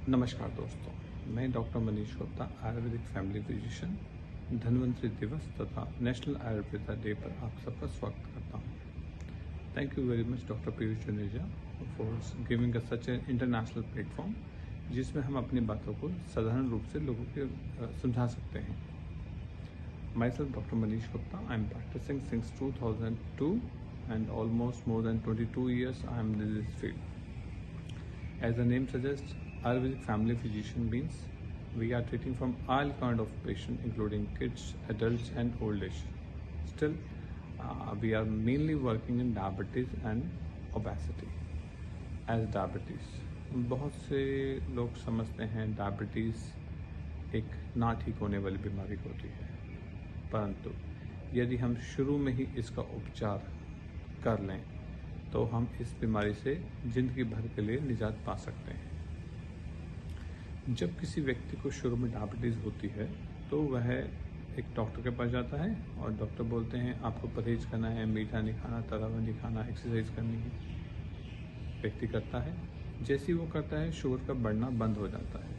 नमस्कार दोस्तों, मैं doctor Manish Gupta, Ayurvedic family physician, Dhanvantari दिवस तथा नेशनल आयुर्वेदा डे पर आप सबका स्वागत करता हूं। Thank you very much doctor Piyush Juneja for giving us such an international platform जिसमें हम अपनी बातों को साधारण रूप से लोगों के समझा सकते हैं। Myself doctor Manish Gupta, I am practising since 2002 and almost more than 22 years I am in this field. As the name suggests, Ayurvedic family physician means we are treating from all kind of patient including kids, adults and old age. Still, we are mainly working in diabetes and obesity. As diabetes, बहुत से लोग समझते हैं diabetes एक ना ठीक होने वाली बीमारी होती है, परंतु यदि हम शुरू में ही इसका उपचार कर लें तो हम इस बीमारी से ज़िंदगी भर के लिए निजात पा सकते हैं। जब किसी व्यक्ति को शुरू में डायबिटीज़ होती है तो वह एक डॉक्टर के पास जाता है और डॉक्टर बोलते हैं आपको परहेज करना है, मीठा नहीं खाना, तला हुआ नहीं खाना, एक्सरसाइज करनी है। व्यक्ति करता है, जैसे ही वो करता है शुगर का बढ़ना बंद हो जाता है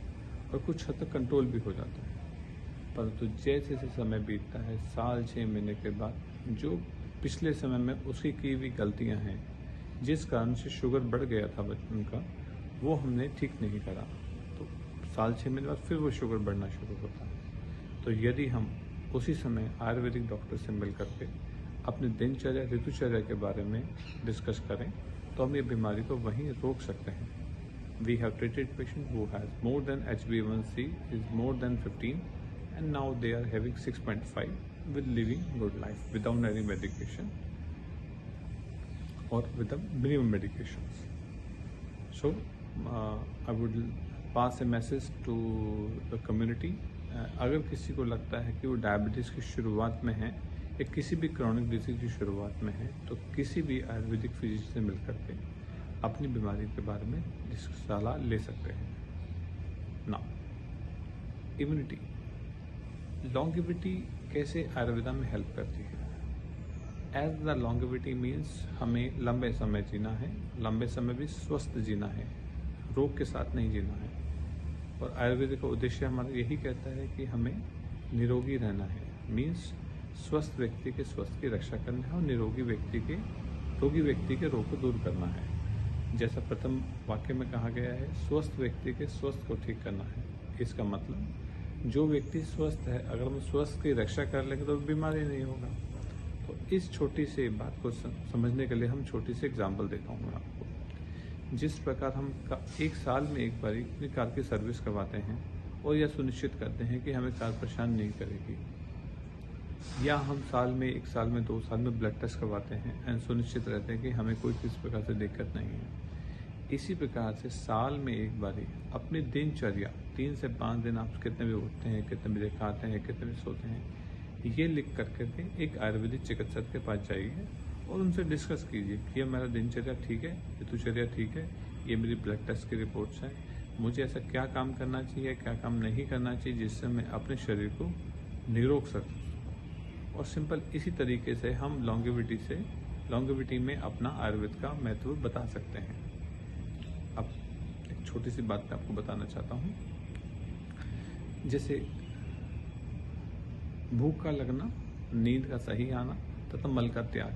और कुछ हद तक कंट्रोल भी हो जाता है। परंतु जैसे जैसे समय बीतता है, साल 6 महीने के बाद जो पिछले समय में उसकी की हुई गलतियां हैं जिस कारण से शुगर बढ़ गया था बचपन का, वो हमने ठीक नहीं करा, तो साल 6 महीने बाद फिर वो शुगर बढ़ना शुरू होता है। तो यदि हम उसी समय आयुर्वेदिक डॉक्टर से मिल करके अपने दिनचर्या, ऋतुचर्या के बारे में डिस्कस करें तो हम ये बीमारी को वहीं रोक सकते हैं। We have treated patient who has more than HbA1c is more than 15 and now they are having 6.5 with living good life without any medication or with the minimum medications. So I would pass a message to the community. अगर किसी को लगता है कि वो diabetes की शुरुआत में है या किसी भी क्रॉनिक डिजीज की शुरुआत में है तो किसी भी आयुर्वेदिक फिजिशियन से मिल करके अपनी बीमारी के बारे में सलाह ले सकते हैं। ना इम्यूनिटी, लॉन्गेविटी कैसे आयुर्वेदा में हेल्प करती है? एज द लॉन्गेविटी मीन्स हमें लंबे समय जीना है, लंबे समय भी स्वस्थ जीना है, रोग के साथ नहीं जीना है। और आयुर्वेद का उद्देश्य हमारा यही कहता है कि हमें निरोगी रहना है, मीन्स स्वस्थ व्यक्ति के स्वास्थ्य की रक्षा करना है और निरोगी व्यक्ति के रोग को दूर करना है। जैसा प्रथम वाक्य में कहा गया है, स्वस्थ व्यक्ति के स्वस्थ को ठीक करना है। इसका मतलब जो व्यक्ति स्वस्थ है, अगर हम स्वस्थ की रक्षा कर लेंगे तो बीमारी नहीं होगा। तो इस छोटी सी बात को समझने के लिए हम छोटी सी एग्जांपल देता हूँ मैं आपको। जिस प्रकार हम एक साल में एक बार अपनी कार की सर्विस करवाते हैं और यह सुनिश्चित करते हैं कि हमें कार परेशान नहीं करेगी, या हम एक साल में 2 साल में ब्लड टेस्ट करवाते हैं एंड सुनिश्चित रहते हैं कि हमें कोई किसी प्रकार से दिक्कत नहीं है, इसी प्रकार से साल में एक बारी अपनी दिनचर्या 3 से 5 दिन आप कितने बजे उठते हैं, कितने बजे खाते हैं, कितने बजे सोते हैं, ये लिख करके एक आयुर्वेदिक चिकित्सक के पास जाइए और उनसे डिस्कस कीजिए कि ये मेरा दिनचर्या ठीक है, ऋतुचर्या ठीक है, ये मेरी ब्लड टेस्ट की रिपोर्ट्स हैं, मुझे ऐसा क्या काम करना चाहिए, क्या काम नहीं करना चाहिए जिससे मैं अपने शरीर को निरोग सकूँ। और सिंपल इसी तरीके से हम लॉन्गेविटी में अपना आयुर्वेद का महत्व बता सकते हैं। अब एक छोटी सी बात मैं आपको बताना चाहता हूँ, जैसे भूख का लगना, नींद का सही आना तथा मल का त्याग,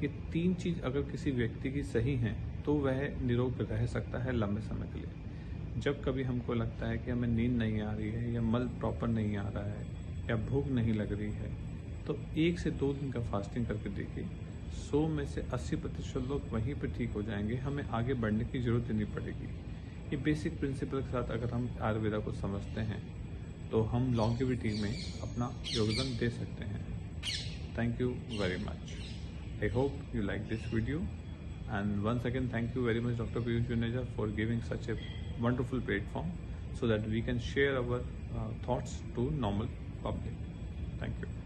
ये 3 चीज़ अगर किसी व्यक्ति की सही हैं तो वह निरोग रह सकता है लंबे समय के लिए। जब कभी हमको लगता है कि हमें नींद नहीं आ रही है या मल प्रॉपर नहीं आ रहा है या भूख नहीं लग रही है, तो 1 से 2 दिन का फास्टिंग करके देखिए, 100 में से 80% लोग वहीं पर ठीक हो जाएंगे, हमें आगे बढ़ने की ज़रूरत ही नहीं पड़ेगी। ये बेसिक प्रिंसिपल के साथ अगर हम आयुर्वेदा को समझते हैं तो हम लॉन्गेविटी में अपना योगदान दे सकते हैं। Thank you very much. I hope you like this video and once again thank you very much doctor Piyush Juneja for giving such a wonderful platform so that we can share our thoughts to normal public. Thank you.